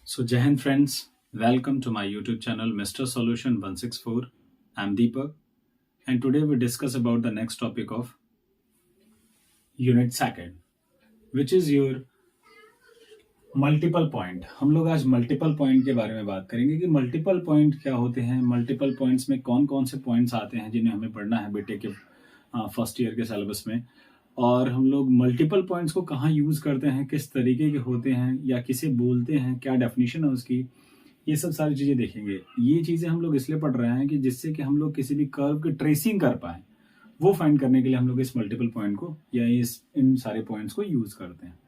So, Jai Hind friends, welcome to my YouTube channel Mr. Solution 164. I'm Deepak, and today we discuss about the next topic of unit second, which is your multiple point. हम लोग आज multiple point के बारे में बात करेंगे कि multiple point क्या होते हैं, मल्टीपल पॉइंट्स में कौन कौन से पॉइंट्स आते हैं जिन्हें हमें पढ़ना है बीटेक के फर्स्ट ईयर के सिलेबस में, और हम लोग मल्टीपल पॉइंट्स को कहाँ यूज करते हैं, किस तरीके के होते हैं या किसे बोलते हैं, क्या डेफिनेशन है उसकी, ये सब सारी चीजें देखेंगे। ये चीजें हम लोग इसलिए पढ़ रहे हैं कि जिससे कि हम लोग किसी भी कर्व की ट्रेसिंग कर पाए, वो फाइंड करने के लिए हम लोग इस मल्टीपल पॉइंट को या इन सारे पॉइंट्स को यूज करते हैं।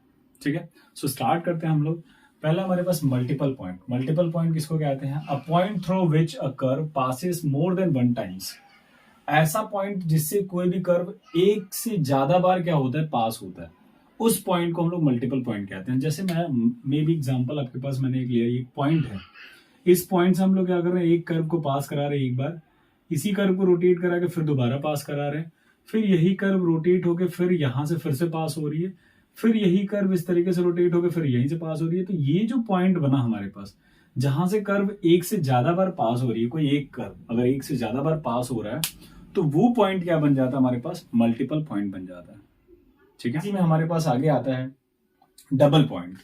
ठीक है, सो स्टार्ट करते हैं हम लोग। पहला हमारे पास मल्टीपल पॉइंट। मल्टीपल पॉइंट किसको कहते हैं? A point through which a curve passes more than one times. ऐसा पॉइंट जिससे कोई भी कर्व एक से ज्यादा बार क्या होता है, पास होता है, उस पॉइंट को हम लोग मल्टीपल पॉइंट कहते हैं। जैसे मैं भी एग्जांपल आपके पास मैंने एक लिया, एक पॉइंट है। इस पॉइंट से हम लोग क्या कर रहे हैं, एक कर्व को पास करा रहे हैं, एक बार इसी कर्व को रोटेट करा के फिर दोबारा पास करा रहे हैं, फिर यही कर्व रोटेट होके फिर यहां से फिर से पास हो रही है, फिर यही कर्व इस तरीके से रोटेट होकर फिर यहीं से पास हो रही है। तो ये जो पॉइंट बना हमारे पास, जहां से कर्व एक से ज्यादा बार पास हो रही है, कोई एक कर्व अगर एक से ज्यादा बार पास हो रहा है तो वो पॉइंट क्या बन जाता है हमारे पास? मल्टीपल पॉइंट बन जाता है। ठीक है, इसी में हमारे पास आगे आता है double point.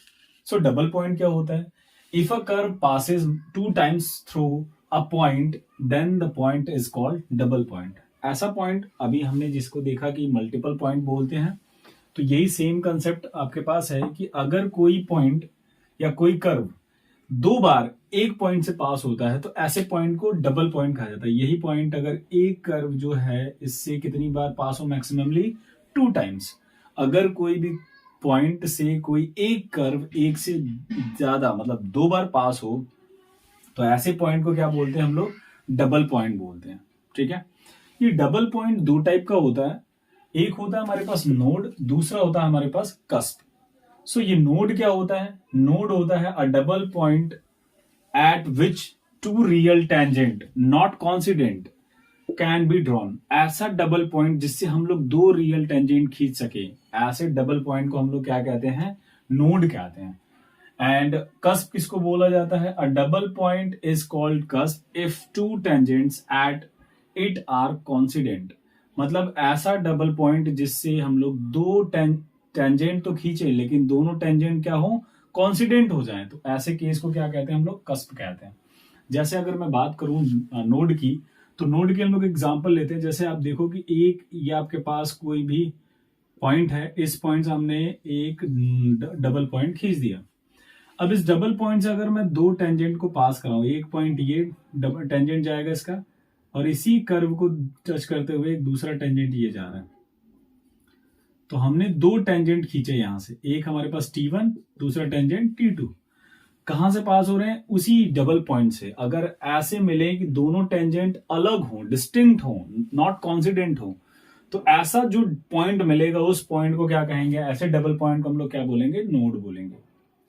So double point क्या होता है? If a curve passes two times through a point then the point is called double point. ऐसा पॉइंट अभी हमने जिसको देखा कि मल्टीपल पॉइंट बोलते हैं, तो यही सेम कंसेप्ट आपके पास है कि अगर कोई पॉइंट या कोई कर्व दो बार एक पॉइंट से पास होता है तो ऐसे पॉइंट को डबल पॉइंट कहा जाता है। यही पॉइंट अगर एक कर्व जो है इससे कितनी बार पास हो, मैक्सिममली टू टाइम्स। अगर कोई भी पॉइंट से कोई एक कर्व एक से ज्यादा मतलब दो बार पास हो तो ऐसे पॉइंट को क्या बोलते हैं हम लोग? डबल पॉइंट बोलते हैं। ठीक है, ये डबल पॉइंट दो टाइप का होता है। एक होता है हमारे पास नोड, दूसरा होता है हमारे पास कस्प। सो ये नोड क्या होता है? नोड होता है a double point at which two real tangent not coincident can be drawn. ऐसा डबल पॉइंट जिससे हम लोग दो रियल टेंजेंट खींच सके, ऐसे डबल पॉइंट को हम लोग क्या कहते हैं? नोड कहते हैं। एंड कस्प किसको बोला जाता है? A double point is called cusp if two tangents at it are coincident. मतलब ऐसा डबल पॉइंट जिससे हम लोग दो टेंजेंट तो खींचे लेकिन दोनों टेंजेंट क्या हो? कॉन्सिडेंट हो जाए, तो ऐसे केस को क्या कहते हैं हम लोग? कस्प कहते हैं। जैसे अगर मैं बात करूं नोड की, तो नोड की हम लोग एग्जांपल लेते हैं। जैसे आप देखो कि एक ये आपके पास कोई भी पॉइंट है, इस पॉइंट से हमने एक डबल पॉइंट खींच दिया। अब इस डबल पॉइंट से अगर मैं दो टेंजेंट को पास कराऊं, एक पॉइंट ये टेंजेंट जाएगा इसका, और इसी कर्व को टच करते हुए एक दूसरा टेंजेंट ये जा रहा है, तो हमने दो टेंजेंट खींचे यहां से, एक हमारे पास T1, दूसरा टेंजेंट T2। कहां से पास हो रहे हैं? उसी डबल पॉइंट से। अगर ऐसे मिले कि दोनों टेंजेंट अलग हो, डिस्टिंक्ट हो, नॉट कॉन्सिडेंट हो, तो ऐसा जो पॉइंट मिलेगा उस पॉइंट को क्या कहेंगे? ऐसे डबल पॉइंट को हम लोग क्या बोलेंगे? नोड बोलेंगे।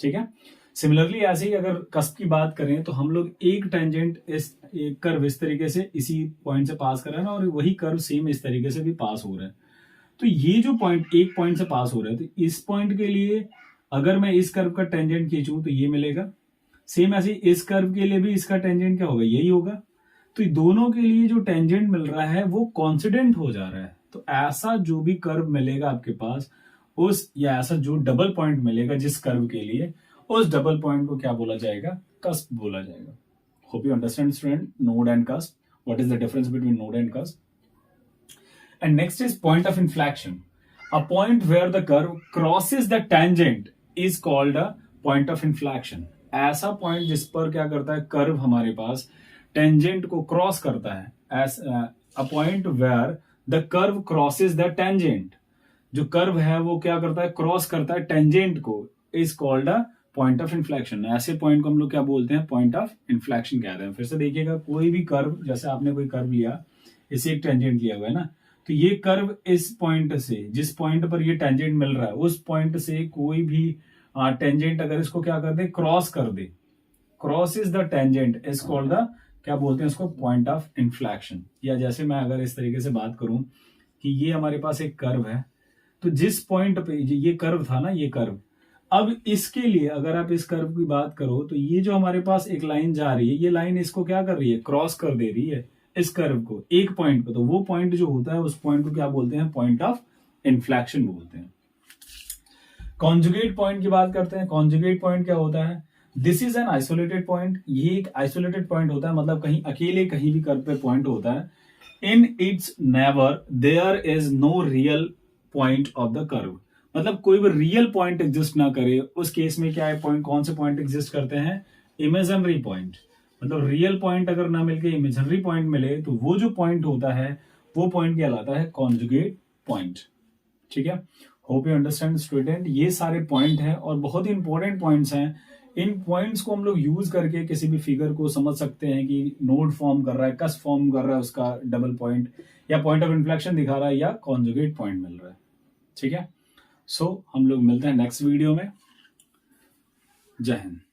ठीक है, सिमिलरली ऐसे ही अगर कस्प की बात करें तो हम लोग एक टेंजेंट इस एक कर्व इस तरीके से इसी पॉइंट से पास कर रहे हैं और वही कर्व सेम इस तरीके से भी पास हो रहा है। तो ये जो पॉइंट एक पॉइंट से पास हो रहा है, तो इस पॉइंट के लिए अगर मैं इस कर्व का टेंजेंट खींचूं तो ये मिलेगा। सेम ऐसे इस कर्व के लिए भी इसका टेंजेंट क्या होगा? यही होगा। तो दोनों के लिए जो टेंजेंट मिल रहा है वो कॉन्सिडेंट हो जा रहा है। तो ऐसा जो भी कर्व मिलेगा आपके पास उस, या ऐसा जो डबल पॉइंट मिलेगा जिस कर्व के लिए, उस डबल पॉइंट को क्या बोला जाएगा? कस्प बोला जाएगा। Hope you understand student, node and cusp, what is the difference between node and cusp. And next is point of inflection. A point where the curve crosses the tangent is called a point of inflection. ऐसा point जिस पर क्या करता है? Curve हमारे पास tangent को cross करता है। As a point where the curve crosses the tangent, जो कर्व है वो क्या करता है? क्रॉस करता है टेंजेंट को, is called a point of inflection. ऐसे पॉइंट को हम लोग क्या बोलते हैं? पॉइंट ऑफ इन्फ्लेक्शन कहते हैं। फिर से देखिएगा, कोई भी कर्व, जैसे आपने कोई कर्व लिया, इसे एक टेंजेंट लिया हुआ है ना, तो ये कर्व इस पॉइंट से, जिस पॉइंट पर ये टेंजेंट मिल रहा है, उस पॉइंट से कोई भी टेंजेंट अगर इसको क्या कर दे? क्रॉस कर दे, cross is the tangent is called the, क्या बोलते हैं इसको? Point of inflection. या जैसे मैं अगर इस तरीके से बात करूं कि ये हमारे पास एक कर्व है, तो जिस पॉइंट पे ये कर्व था ना, ये कर्व अब इसके लिए अगर आप इस कर्व की बात करो तो ये जो हमारे पास एक लाइन जा रही है, ये लाइन इसको क्या कर रही है, क्रॉस कर दे रही है इस कर्व को, एक पॉइंट पे। तो वो पॉइंट जो होता है उस पॉइंट को क्या बोलते हैं, पॉइंट ऑफ इन्फ्लेक्शन बोलते हैं। कॉन्जुगेट पॉइंट की बात करते हैं। कॉन्जुगेट पॉइंट क्या होता है, this is an isolated point. ये एक आइसोलेटेड पॉइंट होता है, मतलब कहीं अकेले कहीं भी कर्व पे पॉइंट होता है। In its never there is no real point of the curve, मतलब कोई भी रियल पॉइंट एग्जिस्ट ना करे। उस केस में क्या है, पॉइंट कौन से पॉइंट एग्जिस्ट करते हैं, इमेजिनरी पॉइंट। मतलब रियल पॉइंट अगर ना मिलके इमेजिनरी पॉइंट मिले तो वो जो पॉइंट होता है वो पॉइंट कहलाता है कॉन्जुगेट पॉइंट। ठीक है, होप यू अंडरस्टैंड स्टूडेंट। ये सारे पॉइंट हैं और बहुत ही इंपॉर्टेंट पॉइंट्स हैं। इन पॉइंट्स को हम लोग यूज करके किसी भी फिगर को समझ सकते हैं कि नोड फॉर्म कर रहा है, कस फॉर्म कर रहा है उसका डबल पॉइंट, या पॉइंट ऑफ इन्फ्लेक्शन दिखा रहा है, या कॉन्जुगेट पॉइंट मिल रहा है। ठीक है, सो हम लोग मिलते हैं नेक्स्ट वीडियो में। जय हिंद।